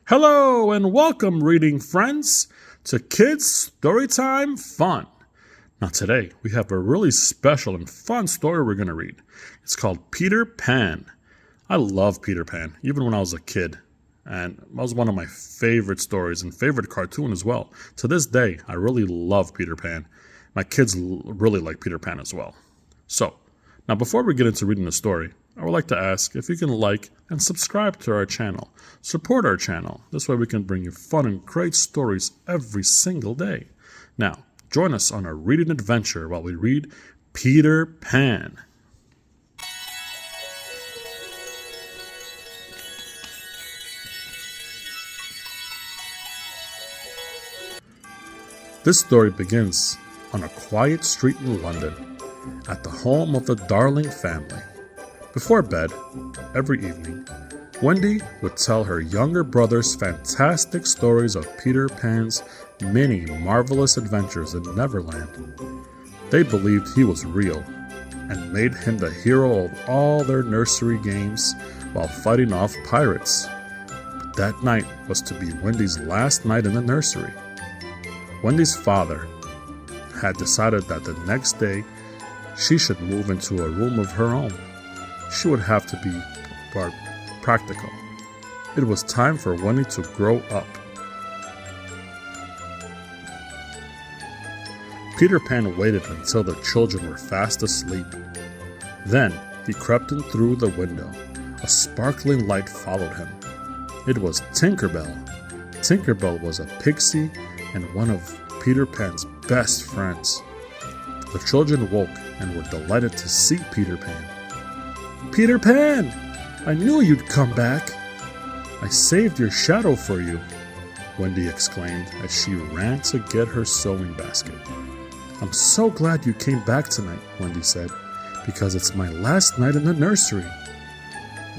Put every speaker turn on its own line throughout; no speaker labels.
Hello and welcome, reading friends, to Kids Storytime Fun. Now today we have a really special and fun story we're going to read. It's called Peter Pan. I love Peter Pan, even when I was a kid. And that was one of my favorite stories and favorite cartoon as well. To this day, I really love Peter Pan. My kids really like Peter Pan as well. So, now before we get into reading the story, I would like to ask if you can like and subscribe to our channel. Support our channel. This way we can bring you fun and great stories every single day. Now, join us on our reading adventure while we read Peter Pan. This story begins on a quiet street in London, at the home of the Darling family. Before bed, every evening, Wendy would tell her younger brothers fantastic stories of Peter Pan's many marvelous adventures in Neverland. They believed he was real and made him the hero of all their nursery games while fighting off pirates. But that night was to be Wendy's last night in the nursery. Wendy's father had decided that the next day she should move into a room of her own. She would have to be more practical. It was time for Wendy to grow up. Peter Pan waited until the children were fast asleep. Then he crept in through the window. A sparkling light followed him. It was Tinkerbell. Tinkerbell was a pixie and one of Peter Pan's best friends. The children woke and were delighted to see Peter Pan. "Peter Pan! I knew you'd come back. I saved your shadow for you," Wendy exclaimed as she ran to get her sewing basket. "I'm so glad you came back tonight," Wendy said, "because it's my last night in the nursery."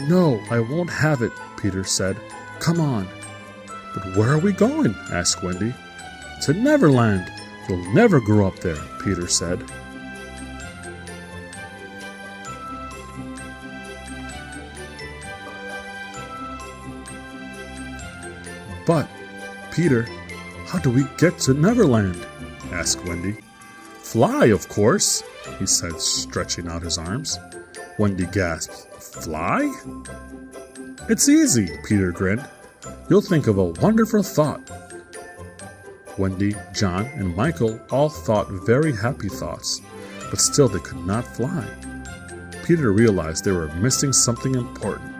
"No, I won't have it," Peter said. "Come on." "But where are we going?" asked Wendy. "To Neverland. You'll never grow up there," Peter said. "But, Peter, how do we get to Neverland?" asked Wendy. "Fly, of course," he said, stretching out his arms. Wendy gasped. "Fly?" "It's easy," Peter grinned. "You'll think of a wonderful thought." Wendy, John, and Michael all thought very happy thoughts, but still they could not fly. Peter realized they were missing something important.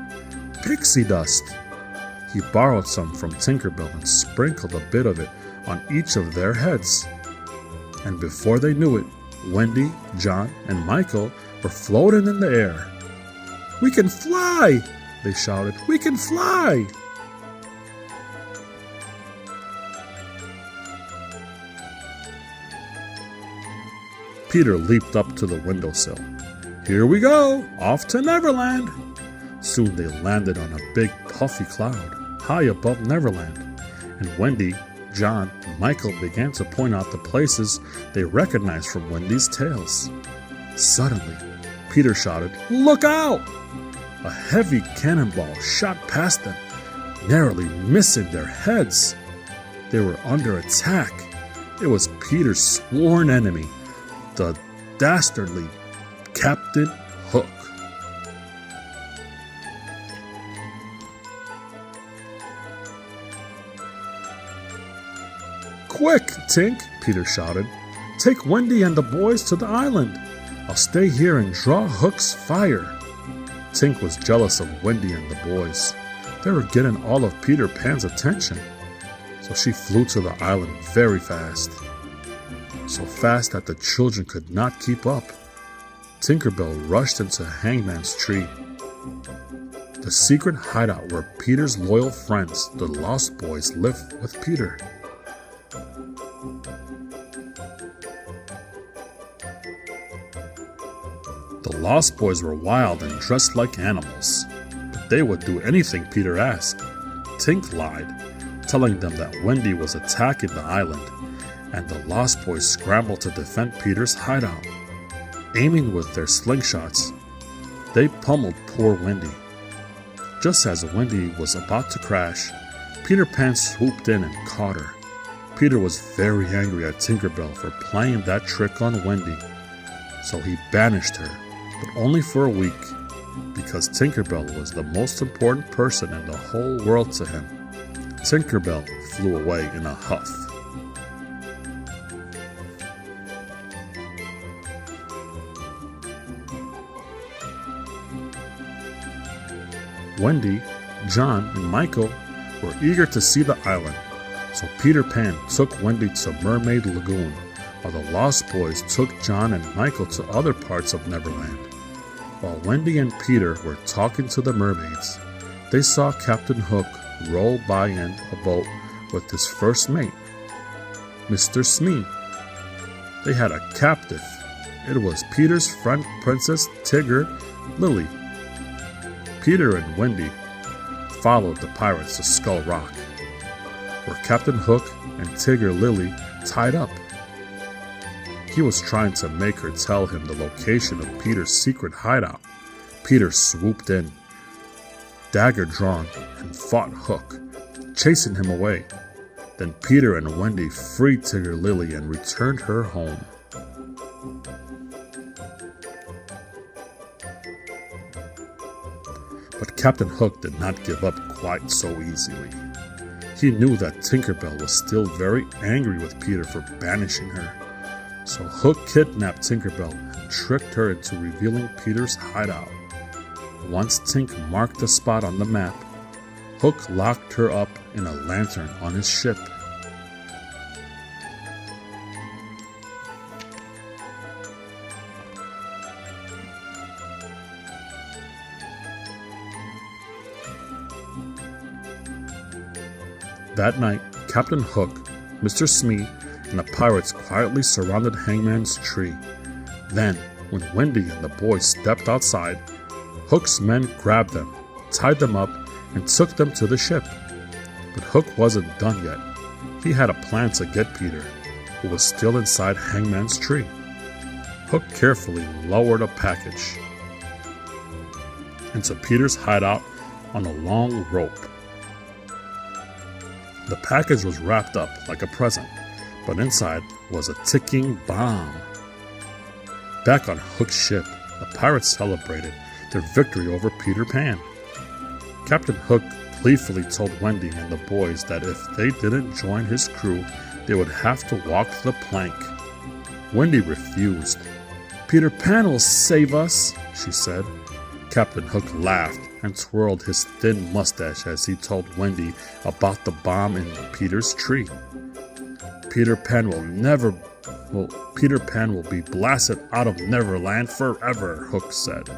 Pixie dust! He borrowed some from Tinkerbell and sprinkled a bit of it on each of their heads. And before they knew it, Wendy, John, and Michael were floating in the air. "We can fly!" they shouted. "We can fly!" Peter leaped up to the windowsill. "Here we go! Off to Neverland!" Soon they landed on a big puffy cloud high above Neverland, and Wendy, John, and Michael began to point out the places they recognized from Wendy's tales. Suddenly, Peter shouted, "Look out!" A heavy cannonball shot past them, narrowly missing their heads. They were under attack. It was Peter's sworn enemy, the dastardly Captain Hook. "Quick, Tink!" Peter shouted. "Take Wendy and the boys to the island. I'll stay here and draw Hook's fire." Tink was jealous of Wendy and the boys. They were getting all of Peter Pan's attention, so she flew to the island very fast. So fast that the children could not keep up. Tinkerbell rushed into Hangman's Tree, the secret hideout where Peter's loyal friends, the Lost Boys, lived with Peter. The Lost Boys were wild and dressed like animals, but they would do anything Peter asked. Tink lied, telling them that Wendy was attacking the island, and the Lost Boys scrambled to defend Peter's hideout. Aiming with their slingshots, they pummeled poor Wendy. Just as Wendy was about to crash, Peter Pan swooped in and caught her. Peter was very angry at Tinkerbell for playing that trick on Wendy, so he banished her, but only for a week, because Tinkerbell was the most important person in the whole world to him. Tinkerbell flew away in a huff. Wendy, John, and Michael were eager to see the island, so Peter Pan took Wendy to Mermaid Lagoon, while the Lost Boys took John and Michael to other parts of Neverland. While Wendy and Peter were talking to the mermaids, they saw Captain Hook roll by in a boat with his first mate, Mr. Smee. They had a captive. It was Peter's friend Princess Tigger Lily. Peter and Wendy followed the pirates to Skull Rock, where Captain Hook and Tigger Lily tied up. He was trying to make her tell him the location of Peter's secret hideout. Peter swooped in, dagger drawn, and fought Hook, chasing him away. Then Peter and Wendy freed Tigger Lily and returned her home. But Captain Hook did not give up quite so easily. He knew that Tinkerbell was still very angry with Peter for banishing her. So Hook kidnapped Tinkerbell and tricked her into revealing Peter's hideout. Once Tink marked the spot on the map, Hook locked her up in a lantern on his ship. That night, Captain Hook, Mr. Smee, and the pirates quietly surrounded Hangman's Tree. Then, when Wendy and the boys stepped outside, Hook's men grabbed them, tied them up, and took them to the ship. But Hook wasn't done yet. He had a plan to get Peter, who was still inside Hangman's Tree. Hook carefully lowered a package into Peter's hideout on a long rope. The package was wrapped up like a present, but inside was a ticking bomb. Back on Hook's ship, the pirates celebrated their victory over Peter Pan. Captain Hook gleefully told Wendy and the boys that if they didn't join his crew, they would have to walk the plank. Wendy refused. "Peter Pan will save us," she said. Captain Hook laughed and twirled his thin mustache as he told Wendy about the bomb in Peter's tree. Peter Pan will be blasted out of Neverland forever," Hook said,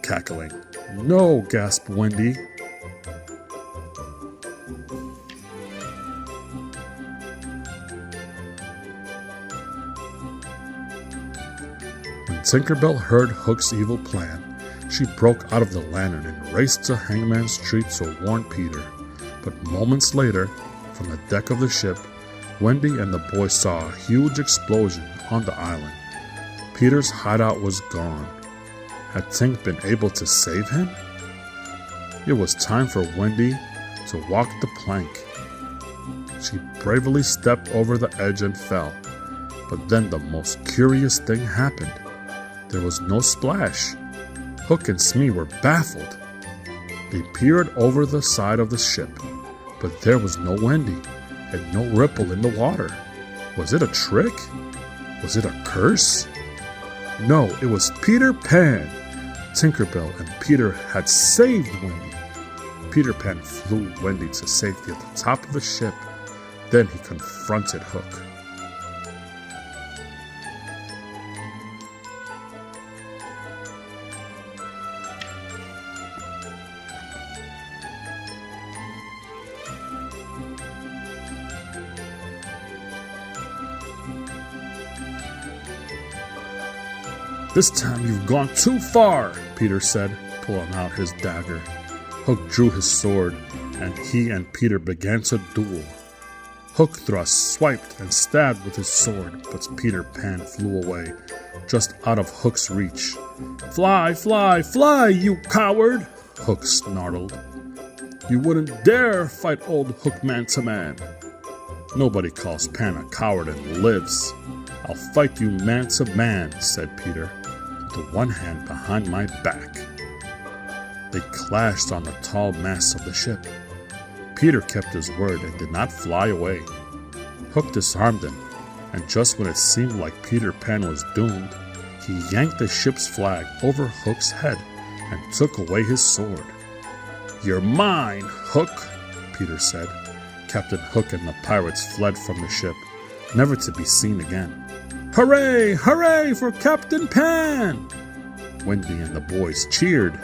cackling. "No," gasped Wendy. When Tinkerbell heard Hook's evil plan, she broke out of the lantern and raced to Hangman's Tree to warn Peter. But moments later, from the deck of the ship, Wendy and the boys saw a huge explosion on the island. Peter's hideout was gone. Had Tink been able to save him? It was time for Wendy to walk the plank. She bravely stepped over the edge and fell. But then the most curious thing happened. There was no splash. Hook and Smee were baffled. They peered over the side of the ship, but there was no Wendy and no ripple in the water. Was it a trick? Was it a curse? No, it was Peter Pan. Tinkerbell and Peter had saved Wendy. Peter Pan flew Wendy to safety at the top of the ship. Then he confronted Hook. "This time you've gone too far," Peter said, pulling out his dagger. Hook drew his sword, and he and Peter began to duel. Hook thrust, swiped, and stabbed with his sword, but Peter Pan flew away, just out of Hook's reach. "Fly, fly, fly, you coward!" Hook snarled. You wouldn't dare fight old Hook man to man. Nobody calls Pan a coward and lives. I'll fight you man to man, said Peter, with one hand behind my back. They clashed on the tall masts of the ship. Peter kept his word and did not fly away. Hook disarmed him, and just when it seemed like Peter Pan was doomed, he yanked the ship's flag over Hook's head and took away his sword. You're mine, Hook, Peter said. Captain Hook and the pirates fled from the ship, never to be seen again. Hooray! Hooray for Captain Pan! Wendy and the boys cheered.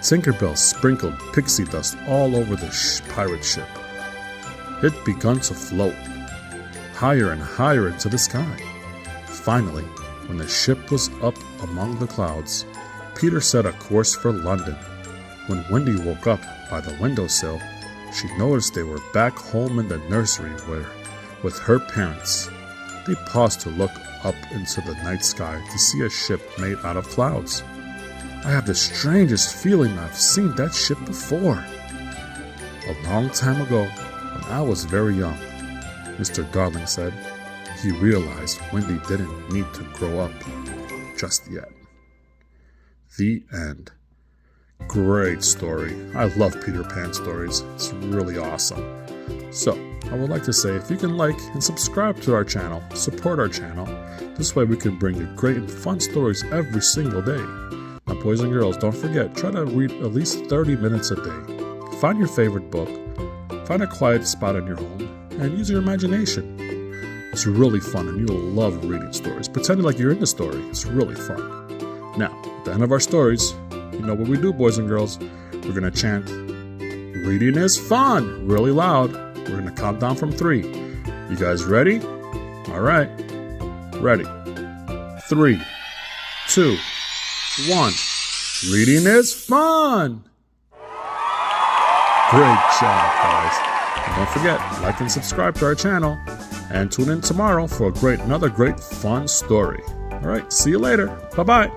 Tinkerbell sprinkled pixie dust all over the pirate ship. It began to float, higher and higher into the sky. Finally, when the ship was up among the clouds, Peter set a course for London. When Wendy woke up by the windowsill, she noticed they were back home in the nursery with her parents. They paused to look up into the night sky to see a ship made out of clouds. I have the strangest feeling I've seen that ship before. A long time ago, when I was very young, Mr. Darling said. He realized Wendy didn't need to grow up just yet. The end. Great story. I love Peter Pan stories. It's really awesome. So, I would like to say if you can like and subscribe to our channel, support our channel. This way we can bring you great and fun stories every single day. Now, boys and girls, don't forget, try to read at least 30 minutes a day. Find your favorite book, find a quiet spot in your home, and use your imagination. It's really fun and you'll love reading stories. Pretending like you're in the story. It's really fun. Now, at the end of our stories, you know what we do, boys and girls. We're going to chant, reading is fun, really loud. We're going to count down from 3. You guys ready? All right. Ready. 3, 2, 1. Reading is fun. Great job, guys. And don't forget, like and subscribe to our channel. And tune in tomorrow for another great fun story. All right, see you later. Bye-bye.